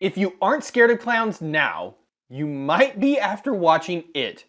If you aren't scared of clowns now, you might be after watching It.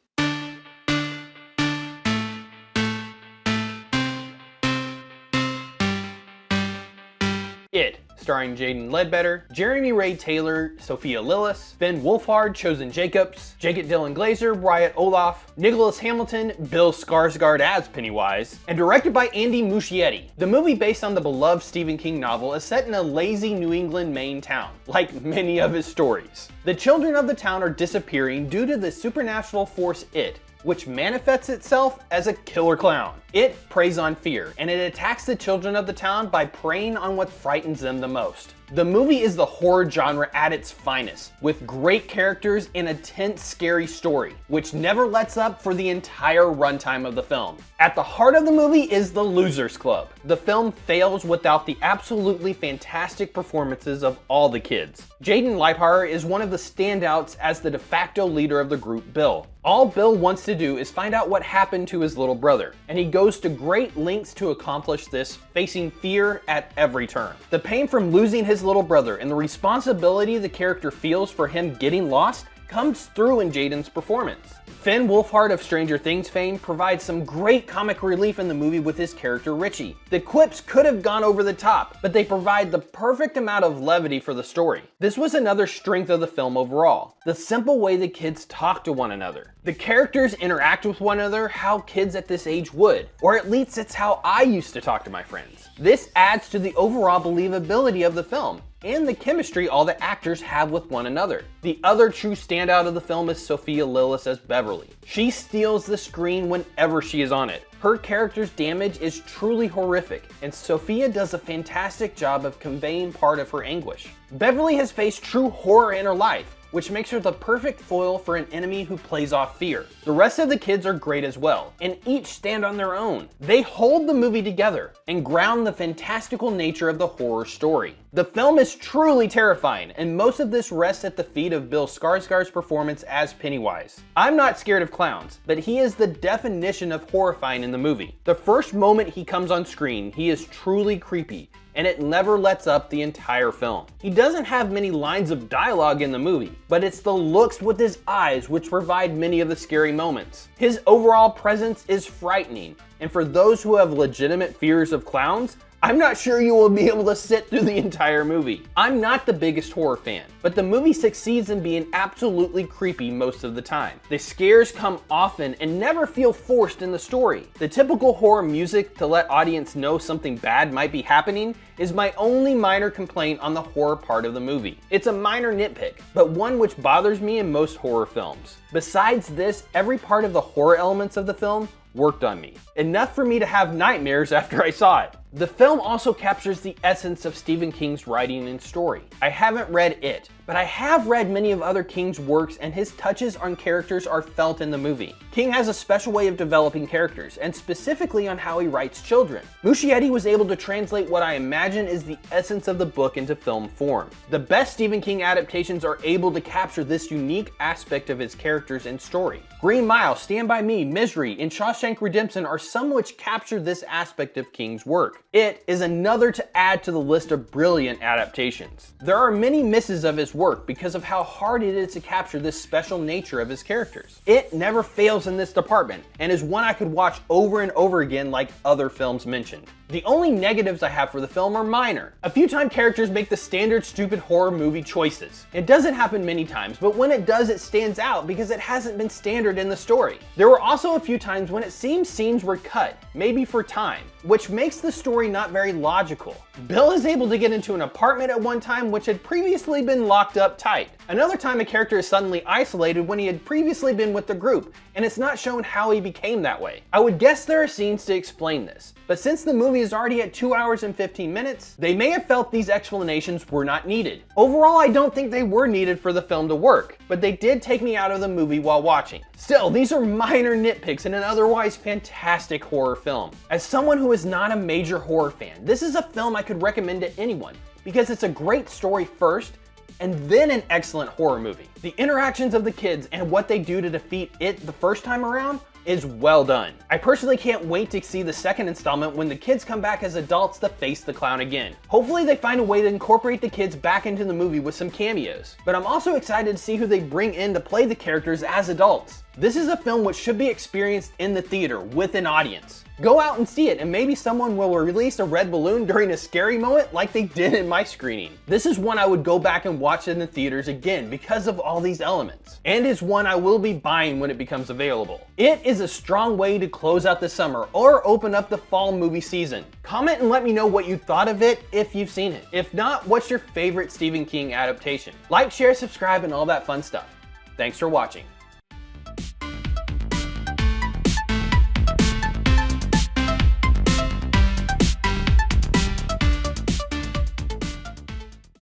It, starring Jaeden Lieberher, Jeremy Ray Taylor, Sophie Lillis, Finn Wolfhard, Chosen Jacobs, Dylan Grazer, Wyatt Oleff, Nicholas Hamilton, Bill Skarsgard as Pennywise, and directed by Andy Muschietti. The movie, based on the beloved Stephen King novel, is set in a lazy New England Maine town, like many of his stories. The children of the town are disappearing due to the supernatural force It, which manifests itself as a killer clown. It preys on fear, and it attacks the children of the town by preying on what frightens them the most. The movie is the horror genre at its finest, with great characters and a tense, scary story, which never lets up for the entire runtime of the film. At the heart of the movie is the Losers Club. The film fails without the absolutely fantastic performances of all the kids. Jaeden Lieberher is one of the standouts as the de facto leader of the group Bill. All Bill wants to do is find out what happened to his little brother, and he goes to great lengths to accomplish this, facing fear at every turn. The pain from losing his little brother and the responsibility the character feels for him getting lost comes through in Jaeden's performance. Finn Wolfhard of Stranger Things fame provides some great comic relief in the movie with his character Richie. The quips could have gone over the top, but they provide the perfect amount of levity for the story. This was another strength of the film overall, the simple way the kids talk to one another. The characters interact with one another how kids at this age would, or at least it's how I used to talk to my friends. This adds to the overall believability of the film and the chemistry all the actors have with one another. The other true standout of the film is Sophie Lillis as Beverly. She steals the screen whenever she is on it. Her character's damage is truly horrific, and Sophia does a fantastic job of conveying part of her anguish. Beverly has faced true horror in her life, which makes her the perfect foil for an enemy who plays off fear. The rest of the kids are great as well, and each stand on their own. They hold the movie together and ground the fantastical nature of the horror story. The film is truly terrifying, and most of this rests at the feet of Bill Skarsgard's performance as Pennywise. I'm not scared of clowns, but he is the definition of horrifying in the movie. The first moment he comes on screen, he is truly creepy, and it never lets up the entire film. He doesn't have many lines of dialogue in the movie, but it's the looks with his eyes which provide many of the scary moments. His overall presence is frightening, and for those who have legitimate fears of clowns, I'm not sure you will be able to sit through the entire movie. I'm not the biggest horror fan, but the movie succeeds in being absolutely creepy most of the time. The scares come often and never feel forced in the story. The typical horror music to let audience know something bad might be happening is my only minor complaint on the horror part of the movie. It's a minor nitpick, but one which bothers me in most horror films. Besides this, every part of the horror elements of the film worked on me. Enough for me to have nightmares after I saw it. The film also captures the essence of Stephen King's writing and story. I haven't read It, but I have read many of other King's works, and his touches on characters are felt in the movie. King has a special way of developing characters, and specifically on how he writes children. Muschietti was able to translate what I imagine is the essence of the book into film form. The best Stephen King adaptations are able to capture this unique aspect of his characters and story. Green Mile, Stand By Me, Misery, and Shawshank Redemption are some which capture this aspect of King's work. It is another to add to the list of brilliant adaptations. There are many misses of his work because of how hard it is to capture this special nature of his characters. It never fails in this department, and is one I could watch over and over again like other films mentioned. The only negatives I have for the film are minor. A few times characters make the standard stupid horror movie choices. It doesn't happen many times, but when it does, it stands out because it hasn't been standard in the story. There were also a few times when it seems scenes were cut, maybe for time, which makes the story not very logical. Bill is able to get into an apartment at one time which had previously been locked up tight. Another time a character is suddenly isolated when he had previously been with the group, and it's not shown how he became that way. I would guess there are scenes to explain this, but since the movie is already at 2 hours and 15 minutes, they may have felt these explanations were not needed. Overall, I don't think they were needed for the film to work, but they did take me out of the movie while watching. Still, these are minor nitpicks in an otherwise fantastic horror film. As someone who is not a major horror fan, this is a film I could recommend to anyone because it's a great story first, and then an excellent horror movie. The interactions of the kids and what they do to defeat it the first time around is well done. I personally can't wait to see the second installment when the kids come back as adults to face the clown again. Hopefully they find a way to incorporate the kids back into the movie with some cameos. But I'm also excited to see who they bring in to play the characters as adults. This is a film which should be experienced in the theater with an audience. Go out and see it, and maybe someone will release a red balloon during a scary moment like they did in my screening. This is one I would go back and watch in the theaters again because of all these elements, and is one I will be buying when it becomes available. It is a strong way to close out the summer or open up the fall movie season. Comment and let me know what you thought of it if you've seen it. If not, what's your favorite Stephen King adaptation? Like, share, subscribe, and all that fun stuff. Thanks for watching.